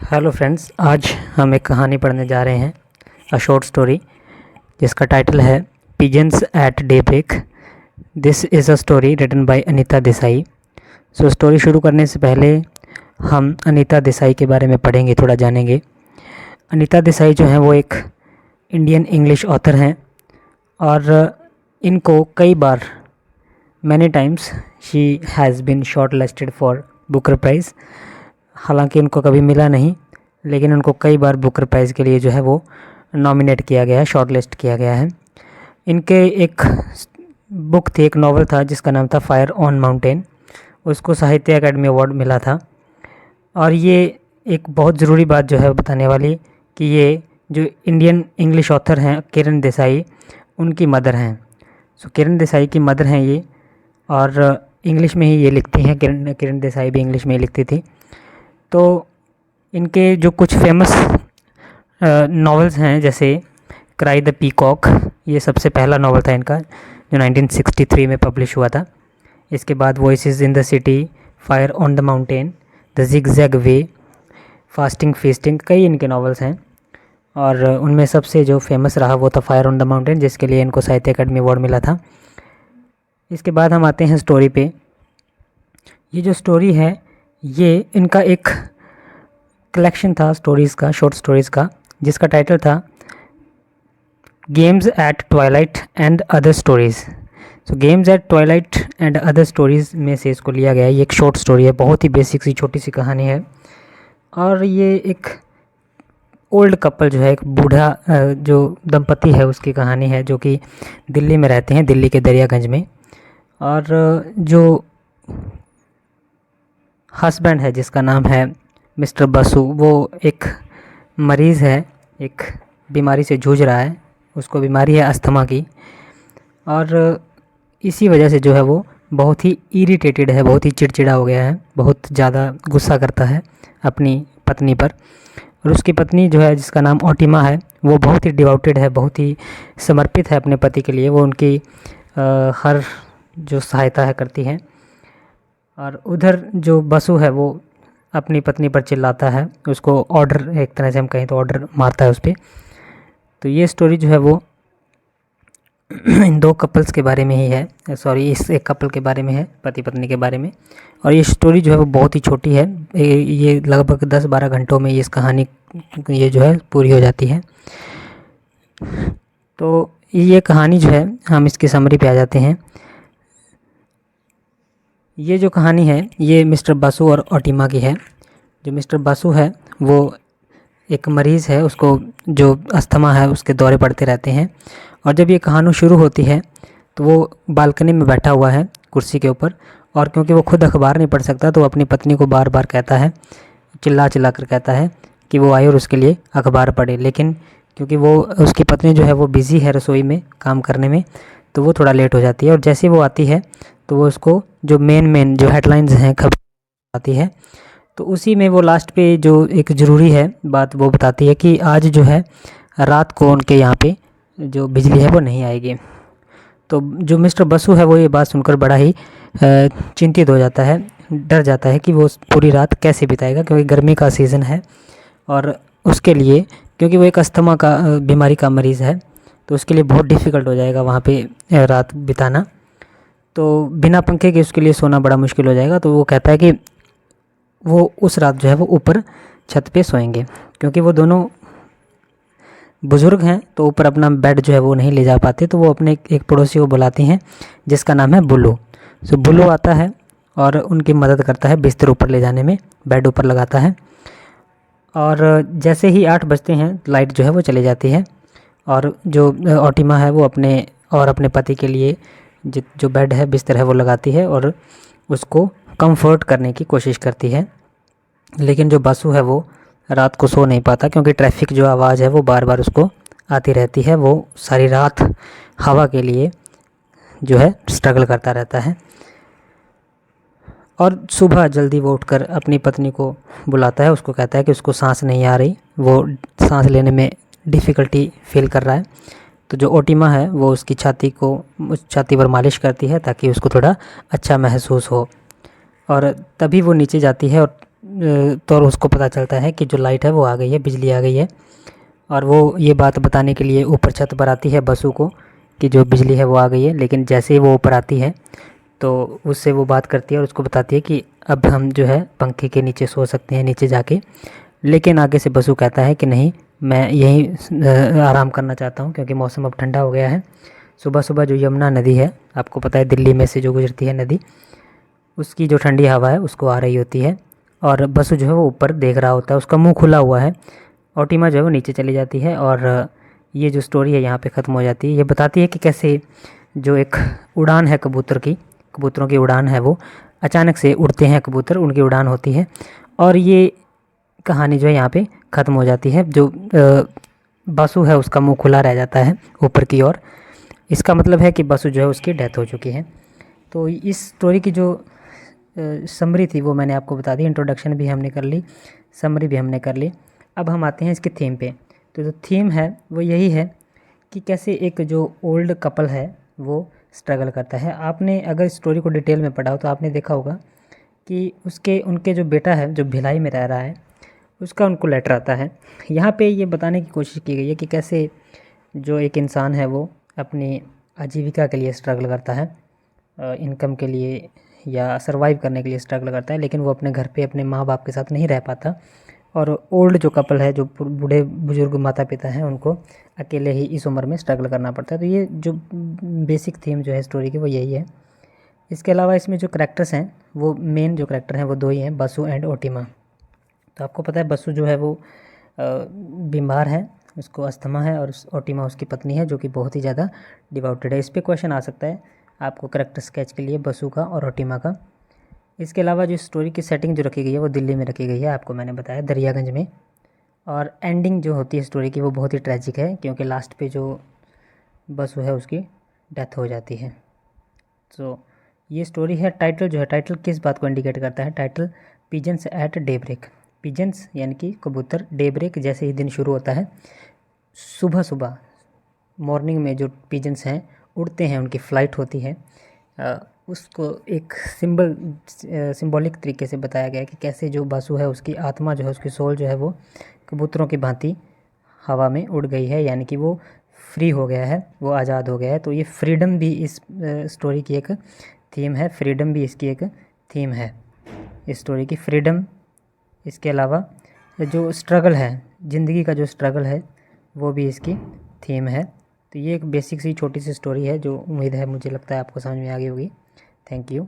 Hello friends, आज हम एक कहानी पढ़ने जा रहे हैं, अ शॉर्ट स्टोरी जिसका टाइटल है pigeons at daybreak. This is a story written by Anita Desai. So story शुरू करने से पहले हम अनीता देसाई के बारे में पढ़ेंगे, थोड़ा जानेंगे। अनीता देसाई जो हैं वो एक इंडियन इंग्लिश ऑथर हैं और इनको कई बार many times she has been shortlisted for Booker prize. हालांकि उनको कभी मिला नहीं, लेकिन उनको कई बार बुकर प्राइज़ के लिए जो है वो नॉमिनेट किया गया है, शॉर्ट लिस्ट किया गया है। इनके एक बुक थी, एक नॉवल था जिसका नाम था फायर ऑन माउंटेन। उसको साहित्य अकेडमी अवार्ड मिला था। और ये एक बहुत ज़रूरी बात जो है बताने वाली कि ये जो इंडियन इंग्लिश ऑथर हैं किरण देसाई, उनकी मदर हैं। सो किरण देसाई की मदर हैं ये, और इंग्लिश में ही ये लिखती हैं। किरण देसाई भी इंग्लिश में ही लिखती थी। तो इनके जो कुछ फेमस नॉवेल्स हैं, जैसे क्राई द पीकॉक, ये सबसे पहला नॉवल था इनका जो 1963 में पब्लिश हुआ था। इसके बाद voices in the city, fire on the mountain, the zigzag way, fasting feasting, कई इनके नॉवेल्स हैं। और उनमें सबसे जो फेमस रहा वो था फायर ऑन द माउंटेन, जिसके लिए इनको साहित्य अकेडमी अवार्ड मिला था। इसके बाद हम आते हैं स्टोरी पे। ये जो स्टोरी है ये इनका एक कलेक्शन था स्टोरीज़ का, शॉर्ट स्टोरीज़ का, जिसका टाइटल था games eight Twilight and other stories. So games eight Twilight and other stories में से इसको लिया गया है। ये एक शॉर्ट स्टोरी है, बहुत ही बेसिक सी छोटी सी कहानी है। और ये एक ओल्ड कपल जो है, एक बूढ़ा जो दंपति है उसकी कहानी है, जो कि दिल्ली में रहते हैं, दिल्ली के दरियागंज में। और जो हस्बैंड है जिसका नाम है मिस्टर बसु, वो एक मरीज़ है, एक बीमारी से जूझ रहा है। उसको बीमारी है अस्थमा की, और इसी वजह से जो है वो बहुत ही इरिटेटेड है, बहुत ही चिड़चिड़ा हो गया है, बहुत ज़्यादा गुस्सा करता है अपनी पत्नी पर। और उसकी पत्नी जो है, जिसका नाम ओटिमा है, वो बहुत ही डिवोटेड है, बहुत ही समर्पित है अपने पति के लिए। वो उनकी हर जो सहायता है करती है। और उधर जो बसु है वो अपनी पत्नी पर चिल्लाता है, उसको ऑर्डर, एक तरह से हम कहें तो ऑर्डर मारता है उस पर। तो ये स्टोरी जो है वो इन दो कपल्स के बारे में ही है, सॉरी इस एक कपल के बारे में है, पति पत्नी के बारे में। और ये स्टोरी जो है वो बहुत ही छोटी है, ये लगभग 10-12 घंटों में इस कहानी ये जो है पूरी हो जाती है। तो ये कहानी जो है, हम इसकी समरी पे आ जाते हैं। ये जो कहानी है ये मिस्टर बासु और ओटिमा की है। जो मिस्टर बासु है वो एक मरीज़ है, उसको जो अस्थमा है उसके दौरे पड़ते रहते हैं। और जब ये कहानी शुरू होती है तो वो बालकनी में बैठा हुआ है कुर्सी के ऊपर, और क्योंकि वो खुद अखबार नहीं पढ़ सकता तो अपनी पत्नी को बार बार कहता है, चिल्ला चिल्ला कर कहता है कि वो आए और उसके लिए अखबार पढ़े। लेकिन क्योंकि वो उसकी पत्नी जो है वो बिज़ी है रसोई में काम करने में, तो वो थोड़ा लेट हो जाती है। और जैसे वो आती है तो वो उसको जो मेन जो हेडलाइंस हैं खबर आती है, तो उसी में वो लास्ट पे जो एक ज़रूरी है बात वो बताती है कि आज जो है रात को उनके यहाँ पे जो बिजली है वो नहीं आएगी। तो जो मिस्टर बसु है वो ये बात सुनकर बड़ा ही चिंतित हो जाता है, डर जाता है कि वो पूरी रात कैसे बिताएगा, क्योंकि गर्मी का सीज़न है। और उसके लिए, क्योंकि वो एक अस्थमा का बीमारी का मरीज़ है, तो उसके लिए बहुत डिफ़िकल्ट हो जाएगा वहाँ पे रात बिताना। तो बिना पंखे के उसके लिए सोना बड़ा मुश्किल हो जाएगा। तो वो कहता है कि वो उस रात जो है वो ऊपर छत पे सोएंगे, क्योंकि वो दोनों बुज़ुर्ग हैं तो ऊपर अपना बेड जो है वो नहीं ले जा पाते। तो वो अपने एक पड़ोसी को बुलाती हैं जिसका नाम है बुल्लू। सो बुल्लू आता है और उनकी मदद करता है बिस्तर ऊपर ले जाने में, बेड ऊपर लगाता है। और जैसे ही 8 बजते हैं लाइट जो है वो चली जाती है, और जो ओटिमा है वो अपने पति के लिए जो बेड है, बिस्तर है, वो लगाती है और उसको कंफर्ट करने की कोशिश करती है। लेकिन जो बासु है वो रात को सो नहीं पाता, क्योंकि ट्रैफिक जो आवाज़ है वो बार बार उसको आती रहती है। वो सारी रात हवा के लिए जो है स्ट्रगल करता रहता है। और सुबह जल्दी वो उठकर अपनी पत्नी को बुलाता है, उसको कहता है कि उसको सांस नहीं आ रही, वो सांस लेने में डिफ़िकल्टी फील कर रहा है। तो जो ओटिमा है वो उसकी छाती पर मालिश करती है ताकि उसको थोड़ा अच्छा महसूस हो। और तभी वो नीचे जाती है और तो उसको पता चलता है कि जो लाइट है वो आ गई है, बिजली आ गई है। और वो ये बात बताने के लिए ऊपर छत पर आती है बसु को कि जो बिजली है वो आ गई है। लेकिन जैसे ही वो ऊपर आती है तो उससे वो बात करती है और उसको बताती है कि अब हम जो है पंखे के नीचे सो सकते हैं, नीचे जाके। लेकिन आगे से बसु कहता है कि नहीं, मैं यहीं आराम करना चाहता हूँ क्योंकि मौसम अब ठंडा हो गया है। सुबह सुबह जो यमुना नदी है, आपको पता है दिल्ली में से जो गुजरती है नदी, उसकी जो ठंडी हवा है उसको आ रही होती है। और बसु जो है वो ऊपर देख रहा होता है, उसका मुंह खुला हुआ है। और टीमा जो है वो नीचे चली जाती है और ये जो स्टोरी है यहाँ पे ख़त्म हो जाती है। ये बताती है कि कैसे जो एक उड़ान है कबूतर की, कबूतरों की उड़ान है, वो अचानक से उड़ते हैं कबूतर, उनकी उड़ान होती है। और ये कहानी जो है यहाँ पे ख़त्म हो जाती है। जो बसु है उसका मुंह खुला रह जाता है ऊपर की ओर। इसका मतलब है कि बसु जो है उसकी डेथ हो चुकी है। तो इस स्टोरी की जो समरी थी वो मैंने आपको बता दी। इंट्रोडक्शन भी हमने कर ली, समरी भी हमने कर ली। अब हम आते हैं इसकी थीम पे। तो जो थीम है वो यही है कि कैसे एक जो ओल्ड कपल है वो स्ट्रगल करता है। आपने अगर स्टोरी को डिटेल में पढ़ा हो तो आपने देखा होगा कि उनके जो बेटा है जो भिलाई में रह रहा है, उसका उनको लेटर आता है। यहाँ पे ये बताने की कोशिश की गई है कि कैसे जो एक इंसान है वो अपनी आजीविका के लिए स्ट्रगल करता है, इनकम के लिए या सरवाइव करने के लिए स्ट्रगल करता है, लेकिन वो अपने घर पे अपने माँ बाप के साथ नहीं रह पाता। और ओल्ड जो कपल है, जो बूढ़े बुजुर्ग माता पिता हैं, उनको अकेले ही इस उम्र में स्ट्रगल करना पड़ता है। तो ये जो बेसिक थीम जो है स्टोरी की वो यही है। इसके अलावा इसमें जो करैक्टर्स हैं, वो मेन जो करैक्टर हैं वो दो ही हैं, बसु एंड ओटिमा। तो आपको पता है बसु जो है वो बीमार है, उसको अस्थमा है, और ओटिमा उसकी पत्नी है जो कि बहुत ही ज़्यादा डिवोटेड है। इस पर क्वेश्चन आ सकता है आपको करैक्टर स्केच के लिए, बसु का और ओटिमा का। इसके अलावा जो स्टोरी की सेटिंग जो रखी गई है वो दिल्ली में रखी गई है, आपको मैंने बताया दरियागंज में। और एंडिंग जो होती है स्टोरी की वो बहुत ही ट्रेजिक है, क्योंकि लास्ट पे जो बसु है उसकी डेथ हो जाती है। तो ये स्टोरी है। टाइटल जो है, टाइटल किस बात को इंडिकेट करता है? Title pigeons at daybreak. Pigeons यानी कि कबूतर, डे ब्रेक जैसे ही दिन शुरू होता है, सुबह सुबह मॉर्निंग में जो पिजन्स हैं उड़ते हैं, उनकी फ़्लाइट होती है। उसको एक सिंबॉलिक तरीके से बताया गया है कि कैसे जो बसु है उसकी आत्मा जो है, उसकी सोल जो है वो कबूतरों की भांति हवा में उड़ गई है, यानी कि वो फ्री हो गया है, वो आज़ाद हो गया है। तो ये फ्रीडम भी इस स्टोरी की एक थीम है, फ्रीडम भी इसकी एक थीम है, इस स्टोरी की फ्रीडम। इसके अलावा जो स्ट्रगल है, ज़िंदगी का जो स्ट्रगल है, वो भी इसकी थीम है। तो ये एक बेसिक सी छोटी सी स्टोरी है जो उम्मीद है, मुझे लगता है आपको समझ में आ गई होगी। Thank you.